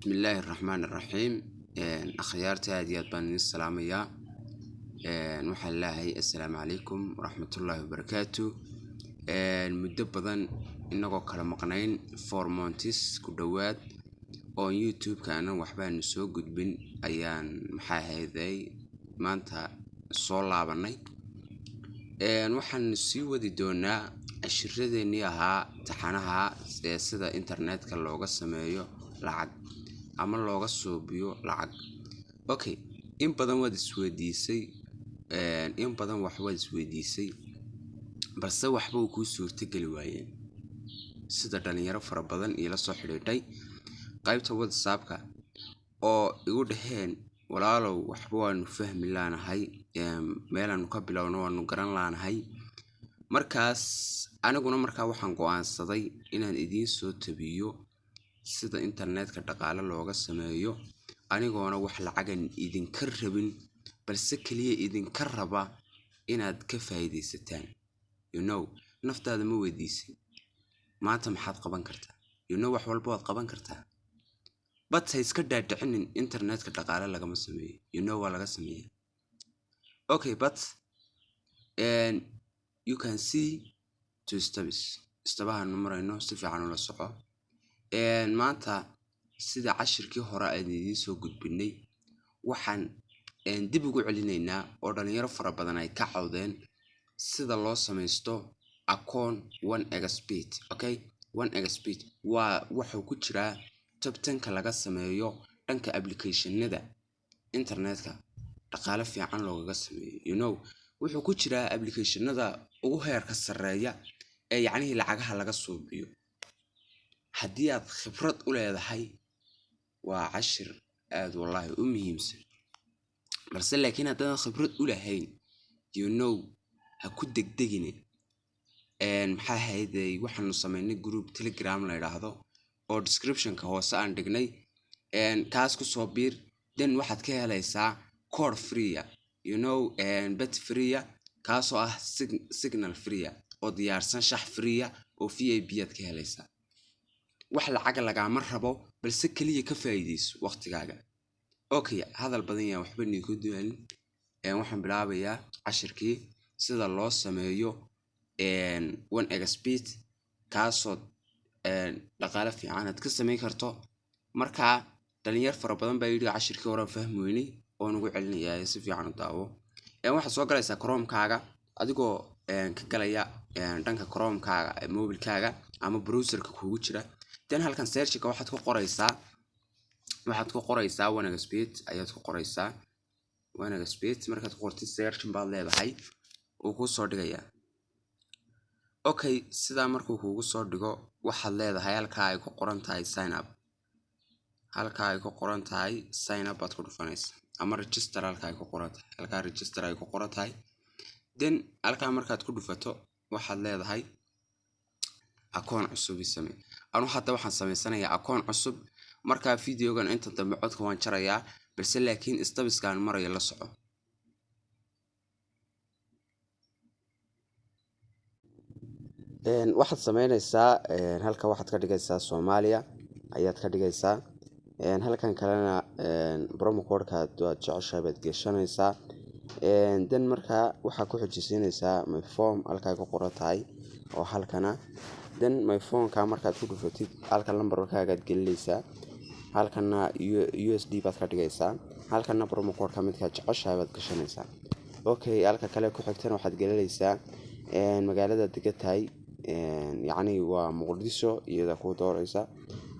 بسم الله الرحمن الرحيم. أخيارتي هذه بان السلام يا وحل الله السلام عليكم ورحمة الله وبركاته. مدبضا إنكو كلام قنين فورمونتس كدوات أو يوتيوب كأنه وحبان نسوق قد بين أيان محاهذي ما أنت الصول عبرني. وحن نسيو دي دونا الشريدة نيها تحنها سياسة إنترنت كاللوغة سمايو لعق ama looga suubiyo lacag. Okay, in badan waad isweydiisay balse waxba uu ku suurtagali waayeen sida dhalinyaro fara badan ila soo xidhiidhay qaybta WhatsApp-ka oo igu dhaheen walaalow waxba waanu fahmi laanahay meelaanu ka bilowno waanu garan laanahay. Markaas aniguna waxaan go'aansaday inaan idiin soo tabiyo sida internetka dhaqaale looga sameeyo anigoona wax lacagan idinka rabin balse kaliya idinka raba inaad ka faa'iideysataan. Naftaada ma weydiisay maanta maxaad qaban kartaa? wax walba waad qaban kartaa. But ha iska dhaadhicinin internetka dhaqaale lagama sameeyo. waa laga sameeyaa. Okay, but you can see two steps. Istabahan marayno si fiican ula soco. maanta sida cashirkii hore aan idiin soo gudbinay waxaan dib ugu celinaynaa oo dhalinyaro fara badan ay ka cawdeen sida loo samaysto account 1xbet. Okay, 1xbet wuxuu ku jiraa top 10 laga sameeyo dhanka applicationada internetka dhaqaale fiican looga sameeyo. wuxuu ku jiraa applicationada ugu heerka sareeya ee yacni lacagaha laga suubiyo. haddii aad khibrad u leedahay waa cashir aad wallahi u muhiimsan balse laakiin haddaan khibrad u lahayn ha ku degdegine. maxaa hayday waxaanu sameynay group Telegram la yiraahdo oo description-ka hoose aan dhignay kaas ku soo biir then waxaad ka helaysaa code free bet free kaasoo ah signal free oo diyaarsan shax free oo VIP aad ka helaysaa. wax lacag lagama rabo balse kaliya ka faa'iideyso waqtigaaga. Okay, hadal badan yaa waxba niku duwan. waxaan bilaabayaa cashirkii sida loo sameeyo 1xbet kaasoo dhaqaale fiican aad ka sameyn karto. marka dhalinyaro fara badan baa yiri cashirkii hore fahmi weynay oo nagu celinayaa si fiican u daawo. waxaad soo galaysaa Chrome-kaaga adigoo ka galaya dhanka Chrome-kaaga mobile-kaaga ama browser-ka kugu jira. then halkan search-ka waxaad ku qoraysaa 1xbet ayaad ku qoraysaa 1xbet. markaad qortid search baad leedahay oo ku soo dhigaya. Okay, sidaa markuu kugu soo dhigo waxaad leedahay halka ay ku qoran tahay sign up baad ku dhufanaysaa ama register halka ay ku qoran tahay then halka markaad ku dhufato waxaad leedahay account cusub samee. hadda waxaan sameysanayaa account cusub. marka videogan inta dambe codka waan jarayaa balse laakiin istabiskaan marayo la soco. waxaad sameynaysaa halka waxaad ka dhigaysaa Soomaaliya ayaad ka dhigaysaa. halkan kalena promo code-ka aad jeceshahay baad gashanaysaa. then marka waxaad ku xujisiinaysaa my form halka ay ku qoran tahay oo halkana then my phone-ka markaad ku dhufatid halka lambarkaaga aad gelinaysaa. halkana USD baad ka dhigaysaa. halkana promo code-ka midka jeceshahay baad gashanaysaa. Okay, halka kale ku xigtana waxaad gelinaysaa magaalada degatay yacni waa Muqdisho iyada ku dooraysa.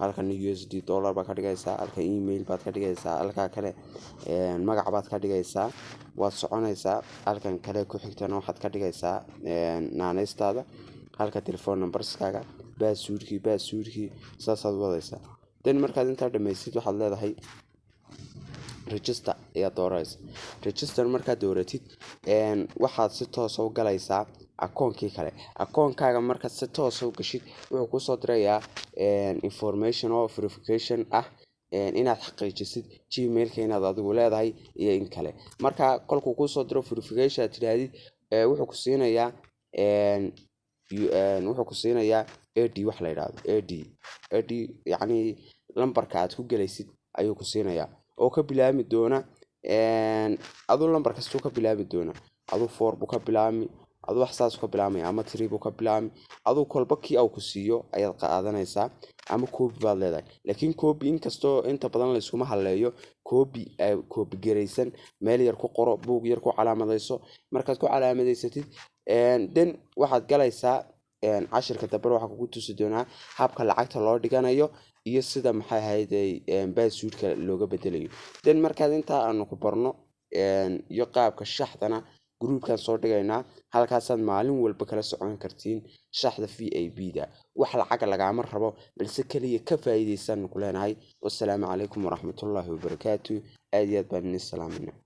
halkana USD dollar baad ka dhigaysaa. halka email baad ka dhigaysaa. halka kale magac baad ka dhigaysaa. waad soconaysaa. halkan kale ku xigtana waxaad ka dhigaysaa naanaystaada. halka telephone number-kaaga password-kii saasaad wadaysaa. then markaad inta dhameysid waxaad leedahay register ayaa dooraysa. register markaad dooratid waxaad si toos ah u galaysaa account-kii kale. account-kaaga markaad si toos ah u gashid wuxuu ku soo dirayaa information of verification ah inaad xaqiijisid Gmail-ka inaad adigu leedahay iyo in kale. marka kolkuu ku soo diro verification aad tiraadid wuxuu ku siinayaa AD wax la yiraahdo AD yacni lambarka aad ku galaysid ayuu ku siinayaa oo ka bilaami doona aduu lambar kastuu ka bilaabi doona aduu 4 buu ka bilaami aduu wax saas ka bilaamay ama 3 buu ka bilaami aduu kolba kii uu ku siiyo ayaad qaadanaysaa ama copy baad leedahay laakiin copy inkastoo inta badan la isku haleeyo copy gareysan meel yar ku qoro buug yar ku calaamadeyso markaad ku calaamadeysatid then waxaad galaysaa cashirka dambe waxa kugu tusi doonaa habka lacagta loo dhiganayo iyo sida maxay ahayd passwordka looga bedelayo then markaad inta aanu ku barno iyo qaabka shaxdana groupkan soo dhigaynaa halkaasaad maalin walba kala socon kartiin shaxda VIP-da wax lacag lagama rabo balse kaliya ka faa'iideysan ku leenahay wassalaamu calaykum waraxmatullaahi wabarakaatuh aad iyo aad baan idin salaaminaa